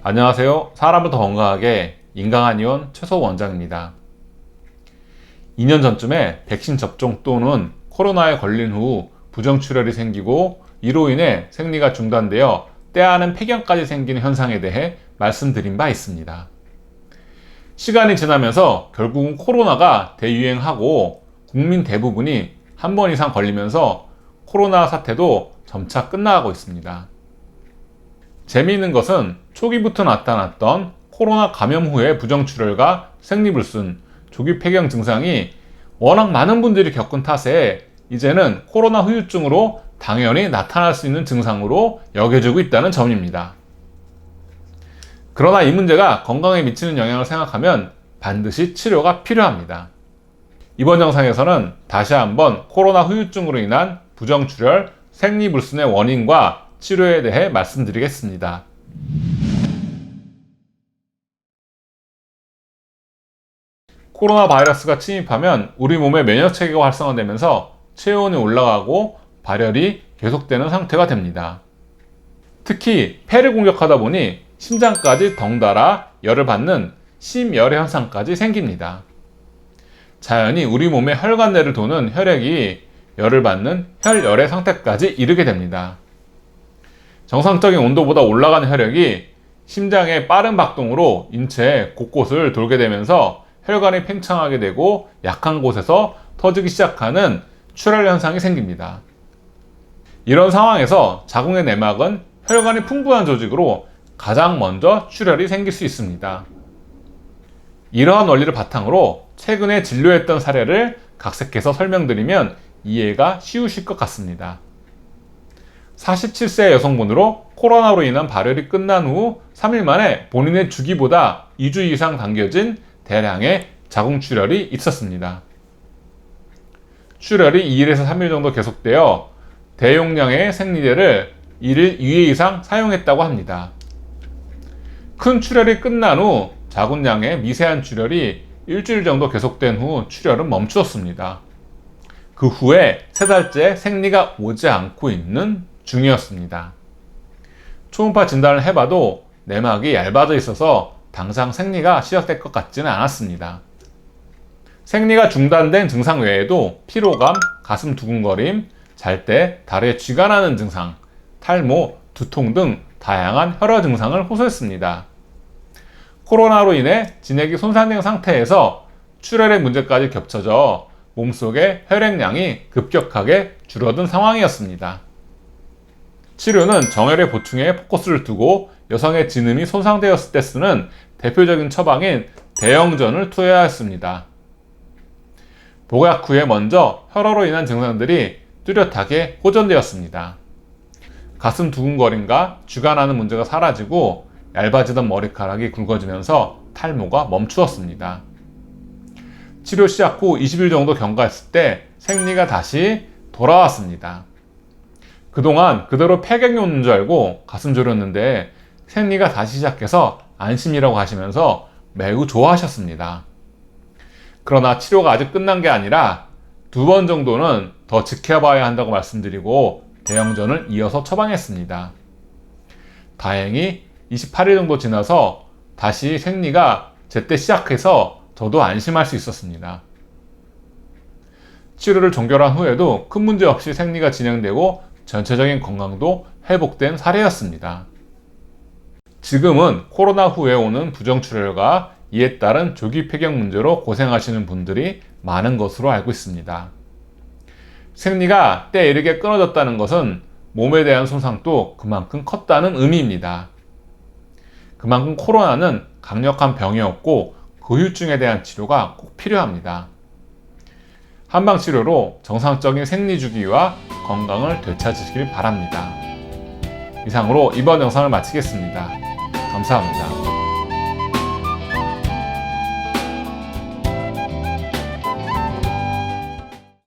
안녕하세요. 사람을 더 건강하게 인강한의원 최소 원장입니다. 2년 전쯤에 백신 접종 또는 코로나에 걸린 후 부정출혈이 생기고 이로 인해 생리가 중단되어 때아는 폐경까지 생기는 현상에 대해 말씀드린 바 있습니다. 시간이 지나면서 결국은 코로나가 대유행하고 국민 대부분이 한 번 이상 걸리면서 코로나 사태도 점차 끝나가고 있습니다. 재미있는 것은 초기부터 나타났던 코로나 감염 후의 부정출혈과 생리불순, 조기 폐경 증상이 워낙 많은 분들이 겪은 탓에 이제는 코로나 후유증으로 당연히 나타날 수 있는 증상으로 여겨지고 있다는 점입니다. 그러나 이 문제가 건강에 미치는 영향을 생각하면 반드시 치료가 필요합니다. 이번 영상에서는 다시 한번 코로나 후유증으로 인한 부정출혈, 생리불순의 원인과 치료에 대해 말씀드리겠습니다. 코로나 바이러스가 침입하면 우리 몸의 면역체계가 활성화되면서 체온이 올라가고 발열이 계속되는 상태가 됩니다. 특히 폐를 공격하다 보니 심장까지 덩달아 열을 받는 심열의 현상까지 생깁니다. 자연히 우리 몸의 혈관 내를 도는 혈액이 열을 받는 혈열의 상태까지 이르게 됩니다. 정상적인 온도보다 올라가는 혈액이 심장의 빠른 박동으로 인체 곳곳을 돌게 되면서 혈관이 팽창하게 되고 약한 곳에서 터지기 시작하는 출혈 현상이 생깁니다. 이런 상황에서 자궁의 내막은 혈관이 풍부한 조직으로 가장 먼저 출혈이 생길 수 있습니다. 이러한 원리를 바탕으로 최근에 진료했던 사례를 각색해서 설명드리면 이해가 쉬우실 것 같습니다. 47세 여성분으로 코로나로 인한 발열이 끝난 후 3일 만에 본인의 주기보다 2주 이상 당겨진 대량의 자궁출혈이 있었습니다. 출혈이 2일에서 3일 정도 계속되어 대용량의 생리대를 1일 2회 이상 사용했다고 합니다. 큰 출혈이 끝난 후 작은량의 미세한 출혈이 일주일 정도 계속된 후 출혈은 멈추었습니다. 그 후에 3달째 생리가 오지 않고 있는 중이었습니다. 초음파 진단을 해봐도 내막이 얇아져 있어서 당장 생리가 시작될 것 같지는 않았습니다. 생리가 중단된 증상 외에도 피로감, 가슴 두근거림, 잘 때 다리에 쥐가 나는 증상, 탈모, 두통 등 다양한 혈여 증상을 호소했습니다. 코로나로 인해 진액이 손상된 상태에서 출혈의 문제까지 겹쳐져 몸속의 혈액량이 급격하게 줄어든 상황이었습니다. 치료는 정혈의 보충에 포커스를 두고 여성의 진음이 손상되었을 때 쓰는 대표적인 처방인 대영전을 투여해야 했습니다. 복약 후에 먼저 혈여로 인한 증상들이 뚜렷하게 호전되었습니다. 가슴 두근거림과 쥐가 나는 문제가 사라지고 얇아지던 머리카락이 굵어지면서 탈모가 멈추었습니다. 치료 시작 후 20일 정도 경과했을 때 생리가 다시 돌아왔습니다. 그동안 그대로 폐경이 오는 줄 알고 가슴 졸였는데 생리가 다시 시작해서 안심이라고 하시면서 매우 좋아하셨습니다. 그러나 치료가 아직 끝난 게 아니라 2번 정도는 더 지켜봐야 한다고 말씀드리고 대영전을 이어서 처방했습니다. 다행히 28일 정도 지나서 다시 생리가 제때 시작해서 저도 안심할 수 있었습니다. 치료를 종결한 후에도 큰 문제 없이 생리가 진행되고 전체적인 건강도 회복된 사례였습니다. 지금은 코로나 후에 오는 부정출혈과 이에 따른 조기 폐경 문제로 고생하시는 분들이 많은 것으로 알고 있습니다. 생리가 때 이르게 끊어졌다는 것은 몸에 대한 손상도 그만큼 컸다는 의미입니다. 그만큼 코로나는 강력한 병이었고 그 후유증에 대한 치료가 꼭 필요합니다. 한방치료로 정상적인 생리주기와 건강을 되찾으시길 바랍니다. 이상으로 이번 영상을 마치겠습니다. 감사합니다.